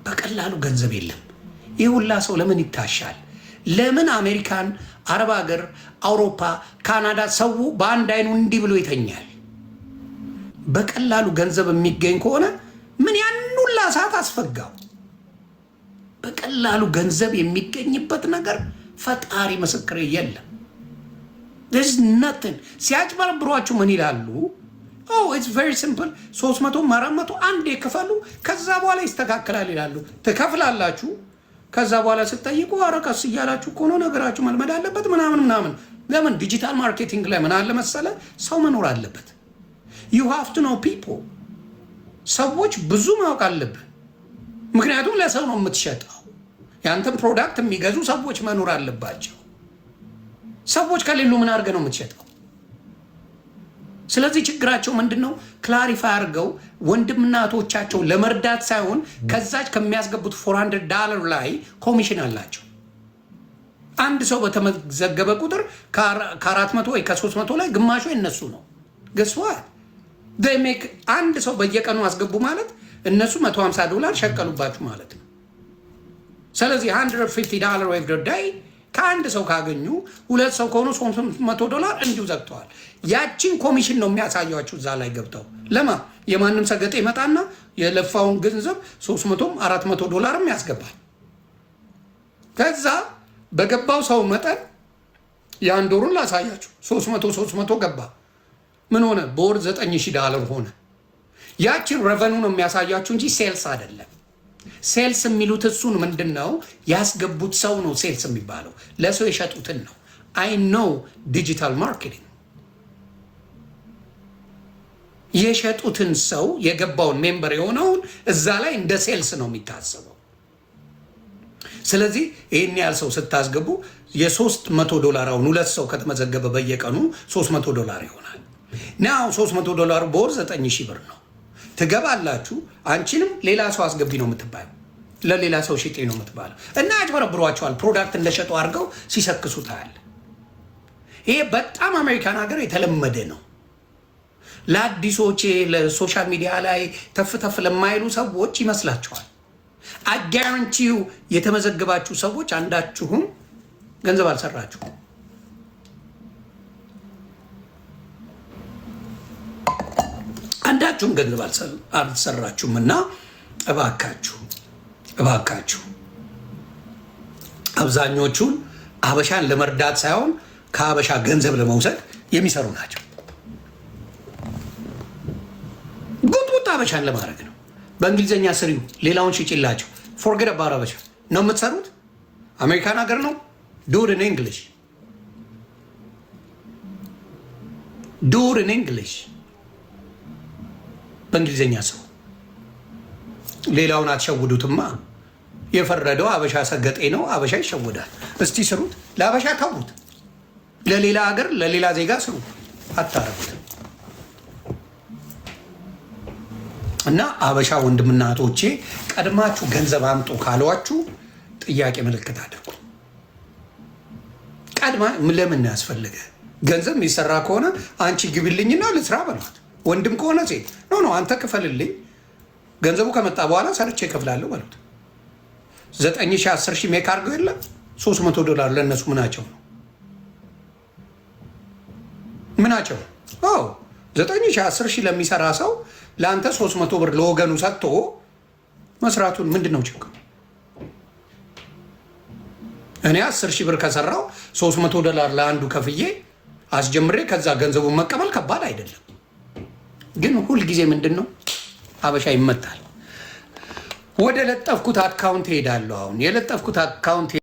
በቀላሉ ገንዘብ የለም። ይህ ሁላ ሰው ለምን ይታሻል? ለምን አሜሪካን፣ አረብ ሀገር፣ አውሮፓ፣ ካናዳ ሰው በአንድ አይኑ እንዲህ ብሎ ይተኛል? በቀላሉ ገንዘብ የሚገኝ ከሆነ ምን ያን ሁላ ሰዓት አስፈጋው? በቀላሉ ገንዘብ የሚገኝበት ነገር ፈጣሪ ምስክር የለም። there's nothing። ሲያጭበረብሯችሁ ምን ይላሉ? it's very simple 300 400 አንዴ ክፈሉ ከዛ በኋላ ይስተካከላል ይላሉ። ትከፍላላችሁ። ከዛ በኋላ ስትጠይቁ አረቀስ እያላችሁ እኮ ነው ነገራችሁ መልመድ አለበት ምናምን። ለምን ዲጂታል ማርኬቲንግ ላይ ምን አለ መሰለ ሰው መኖር አለበት። you have to know people። ሰዎች ብዙ ማወቅ አለብህ። ምክንያቱም ለሰው ነው የምትሸጠው። ያንተን ፕሮዳክት የሚገዙ ሰዎች መኖር አለባቸው። ሰዎች ከሌሉ ምን አድርገህ ነው የምትሸጠው? ስለዚህ ችግራቸው ምንድነው? ክላሪፋይ አድርገው ወንድምናቶቻቸው ለመርዳት ሳይሆን ከዛች ከሚያስገቡት $400 ላይ ኮሚሽን አላቸው። አንድ ሰው በተመዘገበ ቁጥር ከ400 ወይ ከ300 ላይ ግማሹ የነሱ ነው። ገስዋል አንድ ሰው በየቀኑ አስገቡ ማለት እነሱ $150 ሸቀሉባችሁ ማለት ነው። ስለዚህ $150 ኤቭሪ ዴይ ከአንድ ሰው ካገኙ ሁለት ሰው ከሆኑ $300 እንዲሁ ዘግተዋል። ያቺን ኮሚሽን ነው የሚያሳያችሁ እዛ ላይ ገብተው ለማ የማንም ሰገጤ ይመጣና የለፋውን ገንዘብ $300-400 ያስገባል። ከዛ በገባው ሰው መጠን የአንድ ወሩን ላሳያችሁ 300 ገባ። ምን ሆነ? በወር $9,000 ሆነ። ያቺን ረቨኑ ነው የሚያሳያችሁ እንጂ ሴልስ አይደለም። ሴልስ የሚሉት እሱን ምንድነው? ያስገቡት ሰው ነው ሴልስ የሚባለው። ለሰው የሸጡትን ነው። አይ ኖው ዲጂታል ማርኬቲንግ የሸጡትን ሰው የገባውን ሜምበር የሆነውን እዛ ላይ እንደ ሴልስ ነው የሚታሰበው። ስለዚህ ይህን ያህል ሰው ስታስገቡ $300 አሁን ሁለት ሰው ከተመዘገበ በየቀኑ $300 ይሆናል። ናው $300 በወር $9,000 ነው። ትገባላችሁ። አንቺንም ሌላ ሰው አስገቢ ነው የምትባለው፣ ለሌላ ሰው ሽጤ ነው የምትባለው። እና ያጭበረብሯቸዋል። ፕሮዳክት እንደሸጡ አድርገው ሲሰክሱ ታያለ። ይሄ በጣም አሜሪካን ሀገር የተለመደ ነው። ለአዲሶች ለሶሻል ሚዲያ ላይ ተፍተፍ ለማይሉ ሰዎች ይመስላቸዋል። አጋራንቲው የተመዘገባችሁ ሰዎች አንዳችሁም ገንዘብ አልሰራችሁም። አንዳችሁም ገንዘብ አልሰራችሁም። እና እባካችሁ አብዛኞቹን አበሻን ለመርዳት ሳይሆን ከአበሻ ገንዘብ ለመውሰድ የሚሰሩ ናቸው። ጉጥጉጥ አበሻን ለማድረግ ነው። በእንግሊዝኛ ስሪው፣ ሌላውን ሽጭላቸው። ፎርጌት አባውት አበሻ ነው የምትሰሩት። አሜሪካን ሀገር ነው። ዱ ኢት ኢን እንግሊሽ፣ ዱ ኢት ኢን እንግሊሽ። በእንግሊዝኛ ሰው ሌላውን አትሸውዱትማ። የፈረደው አበሻ ሰገጤ ነው። አበሻ ይሸውዳል። እስቲ ስሩት። ለአበሻ ተዉት። ለሌላ ሀገር ለሌላ ዜጋ ስሩ። አታረጉት። እና አበሻ ወንድምና እህቶቼ ቀድማችሁ ገንዘብ አምጡ ካሏችሁ ጥያቄ ምልክት አድርጉ። ቀድማ ለምን ያስፈልገ? ገንዘብ የሚሰራ ከሆነ አንቺ ግቢልኝና ልስራ በሏት። ወንድም ከሆነ ሴት ኖ አንተ ክፈልልኝ፣ ገንዘቡ ከመጣ በኋላ ሰርቼ እከፍላለሁ በሉት። 9,000 10,000 ሜክ አድርገው የለም $300 ለእነሱ ምናቸው ነው? ምናቸው? 9,000 10,000 ለሚሰራ ሰው ለአንተ $300 ለወገኑ ሰጥቶ መስራቱን ምንድን ነው ችግሩ? እኔ 10,000 ብር ከሰራው $300 ለአንዱ ከፍዬ አስጀምሬ ከዛ ገንዘቡን መቀበል ከባድ አይደለም። ግን ሁል ጊዜ ምንድን ነው አበሻ ይመታል። ወደ ለጠፍኩት አካውንት ሄዳለሁ። አሁን የለጠፍኩት አካውንት